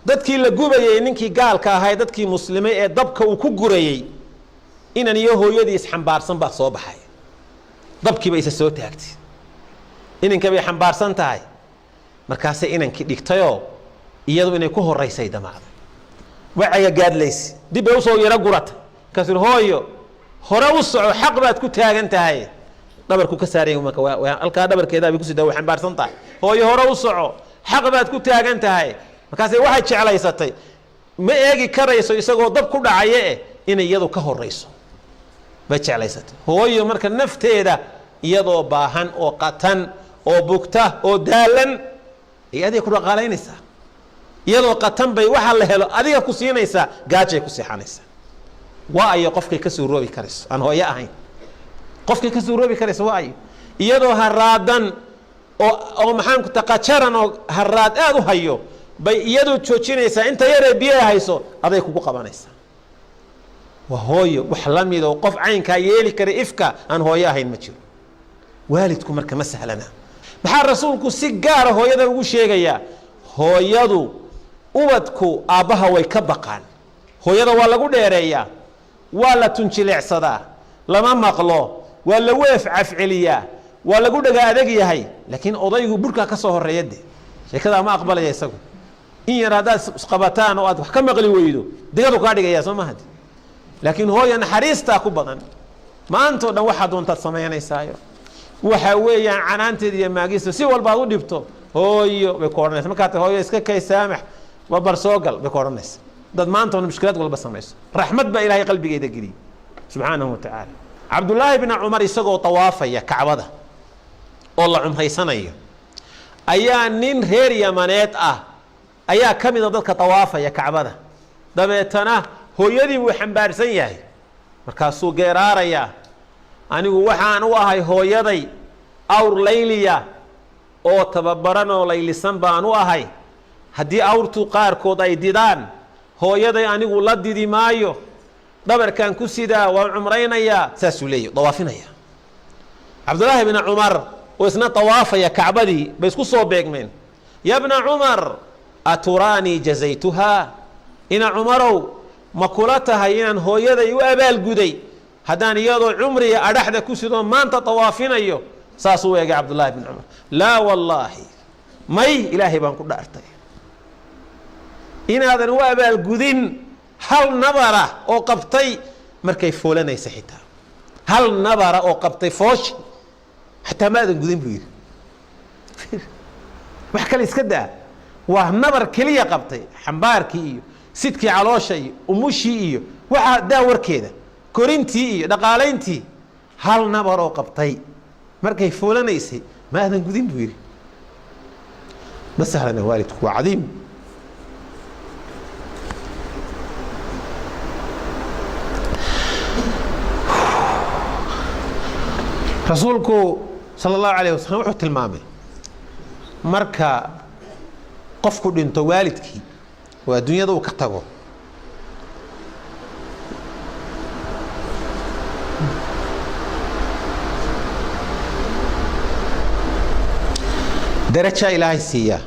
dadkii la gubayay ninkii gaalka ahaa dadkii muslimay ee dabka uu ku gurayay inan iyo hooyadii isxambaarsan baa soo baxay dabkii bay isa soo taagtay inanka bay xambaarsan tahay markaasay inankii dhigtayoo iyadu inay ku horeysay damacday waciga gaadlaysi dib ay u soo yara guratay kasir hooyo hore u soco xaq baad ku taagan tahay dhabarku ka saaray marka halka dhabarkeeda ay ku sii daw xambaarsan tahay hooyo hore u soco xaq baad ku taagan tahay markaasay waxay jeclaysatay ma eegi karayso isagoo dab ku dhacay inay iyadu ka horeyso ba jeclaysatay hooyo marka nafteeda iyadoo baahan oo qatan oo bugta oo daalan iyadii ku dhaqaalaynaysaa iyadoo qatan bay waxa la helo adiga ku siinaysaa gaajay ku seexanaysaa waa ay qofkay ka soo roobi karayso aan hooyo ahayn qofkay ka soo roobi karayso waa ay iyadoo haraadan oo maxaan ku taqajaran oo haraad aad u hayo bay iyadoo joojinaysaa inta yar biyaha hayso aday kugu qabanaysaa waa hooyo wax la mid oo qof caynka yeeli kara ifka aan hooyo ahayn ma jiro waalidku marka ma sahlana maxaa rasuulku si gaar ah hooyada ugu sheegaya hooyadu ubadku aabaha way ka baqaan hooyada waa lagu dheereeyaa waa la tunjileecsadaa lama maqlo waa la weef cafceliyaa waa lagu dhaga adag yahay laakiin odaygu burka ka soo horeeyade sheekada ma aqbalaya isagu in yar hadaad isqabataan oo aad wax ka maqli weydo digadu ka dhigaya soo ma hadi laakiin hooyo naxariista ku badan maanta dhan waxa doonta sameeynaysaa waxa weeyaan canaanteed iyo maagisto si walba aad u dhibto hooyo bay koornaysaa marka hooyo iska kay saamax wa bar soo gal bay koornaysaa dad maanta mushkilad walba sameeyso raxmad ba ilaahay qalbigeeda geli subhanahu wa ta'ala abdullah ibn umar isagoo tawaafaya kacbada oo la umraysanayo ayaa nin reer yamaneed ah ayaa kamid dadka tawaafaya kacbada dabeetana hooyadii uu xambaarsan yahay markaasuu geeraaraya anigu waxaan u ahay hooyaday awr layliya oo tababaran oo laylisan baan u ahay haddii awrtu qaarkood ay didaan hooyaday anigu la didi maayo dhabarkan ku sidaa waan cumraynayaa saasuu leeyahay dawaafinaya cabdullah ibn umar oo isna tawaafaya kacbadii bay isku soo beegmeen ya ibn umar aturani jazaytuha ina umarow ma kula tahay inaan hooyaday u abaal guday haddaan iyadoo cumriga adhaxda ku sido maanta tawaafinayo saasuu eegay cabdullah ibn umar laa wallaahi may ilaahay baan ku dhaartay inaadan u abaal gudin hal nabara oo qabtay markay foolanaysa xitaa hal nabara oo qabtay foosh xataa maadan gudin buu yidhi wax kale iska daa waa nabar keliya qabtay xambaarkii iyo sidkii caloosha iyo umushii iyo waxa daa warkeeda korintii iyo dhaqaalayntii hal nabar oo qabtay markay foolanaysay maadan gudin buu yidhi ma sahlana waalidku waa cadiim rasuulku sallallahu alayhi wasallam wuxuu tilmaamay marka qofku dhinto waalidkii waa dunyada uu ka tago daraja ilaahay siiya